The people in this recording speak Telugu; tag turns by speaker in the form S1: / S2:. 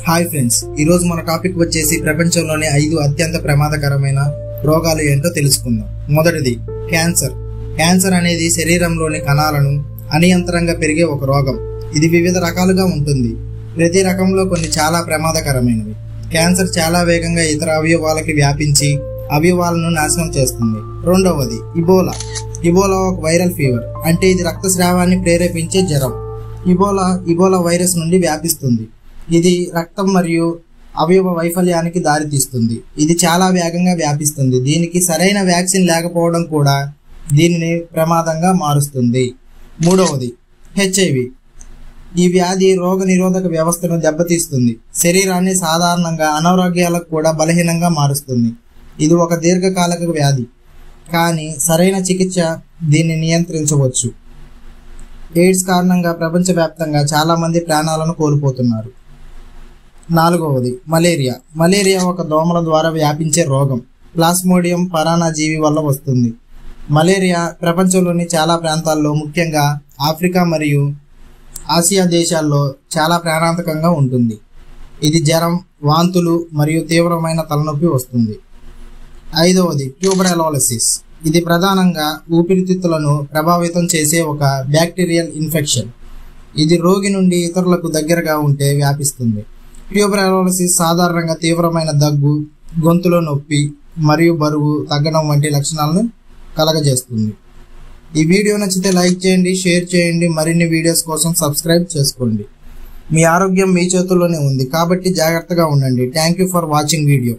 S1: హాయ్ ఫ్రెండ్స్, ఈ రోజు మన టాపిక్ వచ్చేసి ప్రపంచంలోనే 5 అత్యంత ప్రమాదకరమైన రోగాలు ఏంటో తెలుసుకుందాం. మొదటిది క్యాన్సర్. క్యాన్సర్ అనేది శరీరంలోని కణాలను అనియంత్రణంగా పెరిగే ఒక రోగం. ఇది వివిధ రకాలుగా ఉంటుంది. ప్రతి రకంలో కొన్ని చాలా ప్రమాదకరమైనవి. క్యాన్సర్ చాలా వేగంగా ఇతర అవయవాలకి వ్యాపించి అవయవాలను నాశనం చేస్తుంది. రెండవది ఇబోలా. ఇబోలా ఒక వైరల్ ఫీవర్, అంటే ఇది రక్తస్రావాన్ని ప్రేరేపించే జ్వరం. ఇబోలా వైరస్ నుండి వ్యాపిస్తుంది. ఇది రక్తం మరియు అవయవ వైఫల్యానికి దారితీస్తుంది. ఇది చాలా వేగంగా వ్యాపిస్తుంది. దీనికి సరైన వ్యాక్సిన్ లేకపోవడం కూడా దీనిని ప్రమాదంగా మారుస్తుంది. మూడవది హెచ్ఐవి. ఈ వ్యాధి రోగ నిరోధక వ్యవస్థను దెబ్బతీస్తుంది. శరీరాన్ని సాధారణంగా అనారోగ్యాలకు కూడా బలహీనంగా మారుస్తుంది. ఇది ఒక దీర్ఘకాలిక వ్యాధి, కానీ సరైన చికిత్స దీన్ని నియంత్రించవచ్చు. ఎయిడ్స్ కారణంగా ప్రపంచవ్యాప్తంగా చాలా మంది ప్రాణాలను కోల్పోతున్నారు. నాలుగవది మలేరియా. మలేరియా ఒక దోమల ద్వారా వ్యాపించే రోగం. ప్లాస్మోడియం పరాన్నజీవి వల్ల వస్తుంది. మలేరియా ప్రపంచంలోని చాలా ప్రాంతాల్లో, ముఖ్యంగా ఆఫ్రికా మరియు ఆసియా దేశాల్లో చాలా ప్రాణాంతకంగా ఉంటుంది. ఇది జ్వరం, వాంతులు మరియు తీవ్రమైన తలనొప్పి వస్తుంది. ఐదవది ట్యూబెరోసిస్. ఇది ప్రధానంగా ఊపిరితిత్తులను ప్రభావితం చేసే ఒక బ్యాక్టీరియల్ ఇన్ఫెక్షన్. ఇది రోగి నుండి ఇతరులకు దగ్గరగా ఉంటే వ్యాపిస్తుంది. ట్యూబెరోసిస్ సాధారణంగా తీవ్రమైన దగ్గు, గొంతులో నొప్పి మరియు బరువు తగ్గడం వంటి లక్షణాలను కలగజేస్తుంది. ఈ వీడియో నచ్చితే లైక్ చేయండి, షేర్ చేయండి. మరిన్ని వీడియోస్ కోసం సబ్స్క్రైబ్ చేసుకోండి. మీ ఆరోగ్యం మీ చేతుల్లోనే ఉంది, కాబట్టి జాగ్రత్తగా ఉండండి. Thank you for watching video.